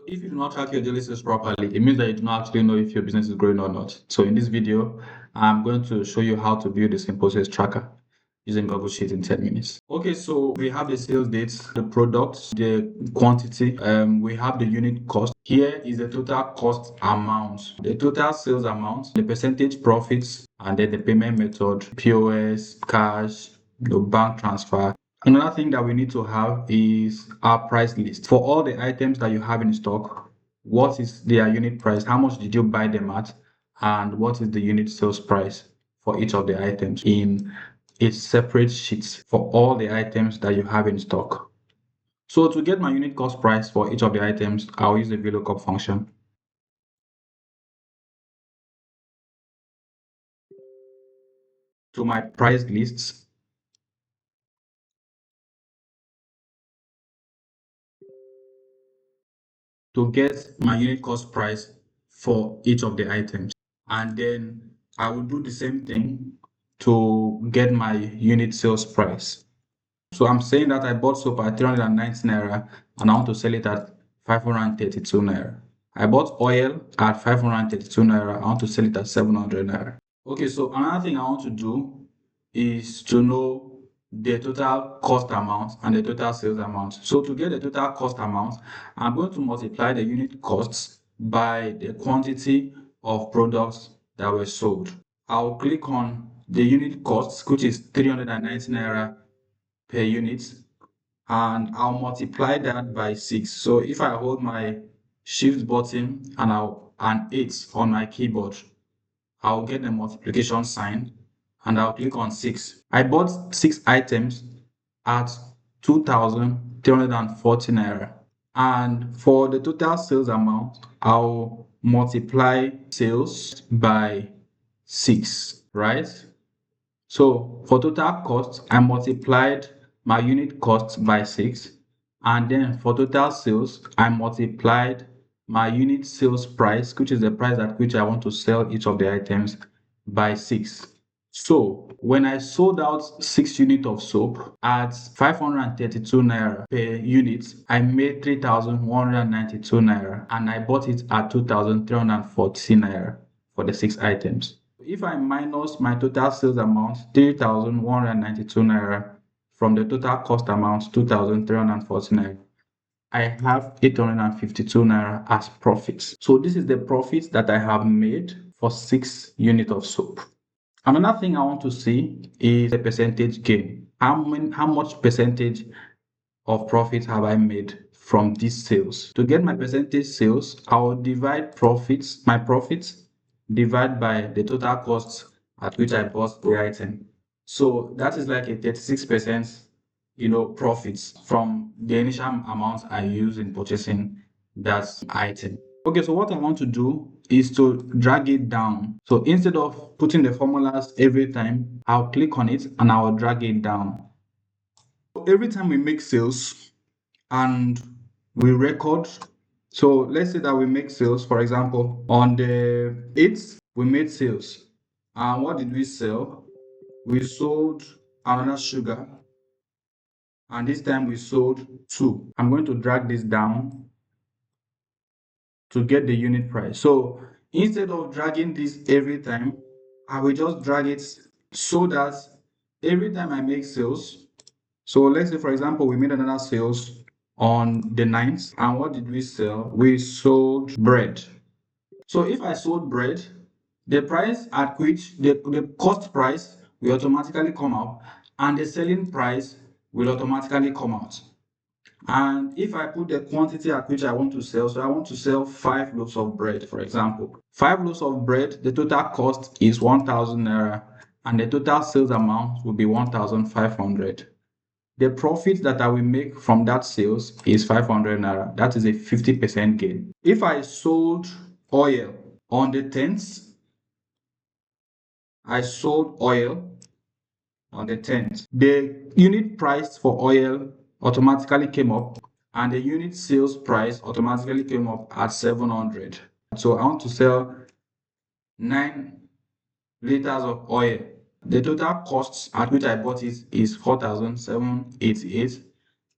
If you do not track your daily sales properly, it means that you do not actually know if your business is growing or not. So in this video, I'm going to show you how to build a simple sales tracker using Google Sheet in 10 minutes. Okay, so we have the sales dates, the products, the quantity, we have the unit cost. Here is the total cost amount, the total sales amount, the percentage profits, and then the payment method, POS, cash, the bank transfer. Another thing that we need to have is our price list. For all the items that you have in stock, what is their unit price? How much did you buy them at? And what is the unit sales price for each of the items in a separate sheet for all the items that you have in stock. So to get my unit cost price for each of the items, I'll use the VLOOKUP function. To my price lists, to get my unit cost price for each of the items. And then I will do the same thing to get my unit sales price. So I'm saying that I bought soap at 390 naira and I want to sell it at 532 naira. I bought oil at 532 naira. I want to sell it at 700 naira. Okay, so another thing I want to do is to know the total cost amount and the total sales amount. So to get the total cost amount, I'm going to multiply the unit costs by the quantity of products that were sold. I'll click on the unit costs, which is 390 naira per unit, and I'll multiply that by 6. So if I hold my shift button and an 8 on my keyboard, I'll get the multiplication sign and I'll click on 6. I bought 6 items at 2,340 naira. And for the total sales amount, I'll multiply sales by 6, right? So for total cost, I multiplied my unit cost by 6. And then for total sales, I multiplied my unit sales price, which is the price at which I want to sell each of the items, by 6. So when I sold out 6 units of soap at 532 naira per unit, I made 3,192 naira and I bought it at 2,340 naira for the 6 items. If I minus my total sales amount, 3,192 naira, from the total cost amount, 2,340 naira, I have 852 naira as profits. So this is the profit that I have made for 6 units of soap. Another thing I want to see is the percentage gain. How much percentage of profit have I made from these sales? To get my percentage sales, I will divide my profits, divide by the total cost at which I bought the item. So that is like a 36%, profits from the initial amount I use in purchasing that item. Okay, so what I want to do is to drag it down. So instead of putting the formulas every time, I'll click on it and I'll drag it down. So every time we make sales and we record, so let's say that we make sales, for example, on the 8th, we made sales. And what did we sell? We sold another sugar. And this time we sold 2. I'm going to drag this down to get the unit price. So instead of dragging this every time, I will just drag it so that every time I make sales, so let's say for example, we made another sales on the 9th, and what did we sell? We sold bread. So if I sold bread, the price at which the cost price will automatically come out and the selling price will automatically come out. And if I put the quantity at which I want to sell, so I want to sell 5 loaves of bread, for example. 5 loaves of bread, the total cost is 1,000 naira and the total sales amount will be 1,500. The profit that I will make from that sales is 500 naira. That is a 50% gain. If I sold oil on the 10th, I sold oil on the 10th. The unit price for oil automatically came up and the unit sales price automatically came up at 700. So I want to sell 9 liters of oil. The total costs at which I bought it is 4,788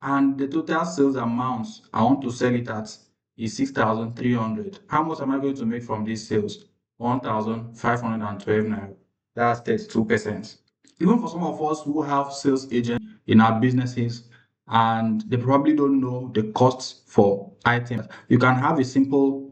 and the total sales amount I want to sell it at is 6,300. How much am I going to make from these sales? 1,512 naira. That's 32%. Even for some of us who have sales agents in our businesses and they probably don't know the costs for items, you can have a simple,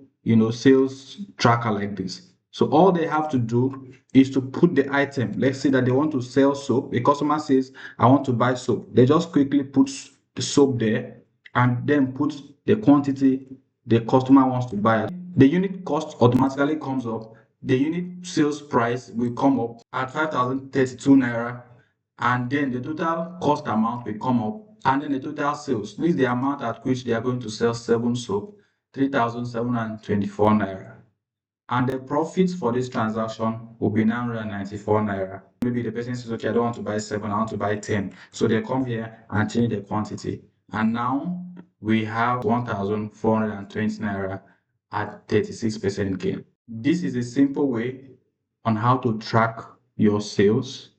sales tracker like this. So all they have to do is to put the item. Let's say that they want to sell soap. A customer says, I want to buy soap. They just quickly put the soap there and then put the quantity the customer wants to buy. The unit cost automatically comes up. The unit sales price will come up at 5,032 naira, and then the total cost amount will come up, and then the total sales. This is the amount at which they are going to sell 7 soap, 3,724 naira. And the profits for this transaction will be 994 naira. Maybe the person says, okay, I don't want to buy 7, I want to buy 10. So they come here and change the quantity. And now we have 1,420 naira at 36% gain. This is a simple way on how to track your sales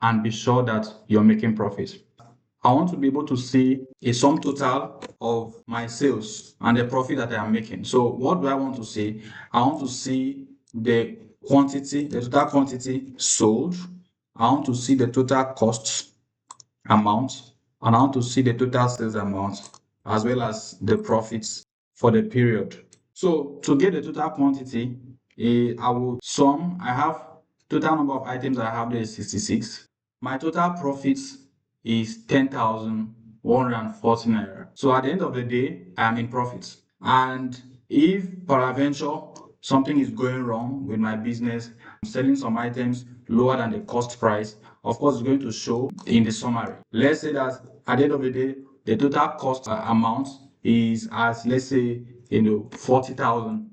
and be sure that you're making profits. I want to be able to see a sum total of my sales and the profit that I am making. So what do I want to see? I want to see the quantity, the total quantity sold. I want to see the total cost amount, and I want to see the total sales amount as well as the profits for the period. So to get the total quantity, I will sum. I have total number of items I have there is 66. My total profits is 10,140 naira. So at the end of the day, I am in profits. And if peradventure something is going wrong with my business, I'm selling some items lower than the cost price, of course, it's going to show in the summary. Let's say that at the end of the day, the total cost amount is as, let's say, 40,000,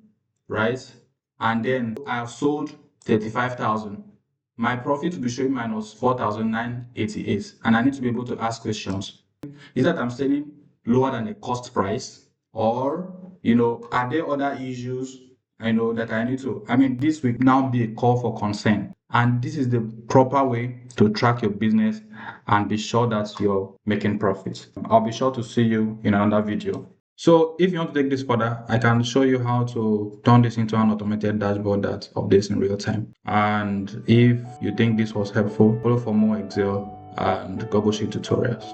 right? And then I have sold 35,000. My profit will be showing minus 4,988, and I need to be able to ask questions. Is that I'm selling lower than the cost price, or are there other issues that I need to? This will now be a call for concern, and this is the proper way to track your business and be sure that you're making profits. I'll be sure to see you in another video. So if you want to take this further, I can show you how to turn this into an automated dashboard that updates in real time. And if you think this was helpful, follow for more Excel and Google Sheet tutorials.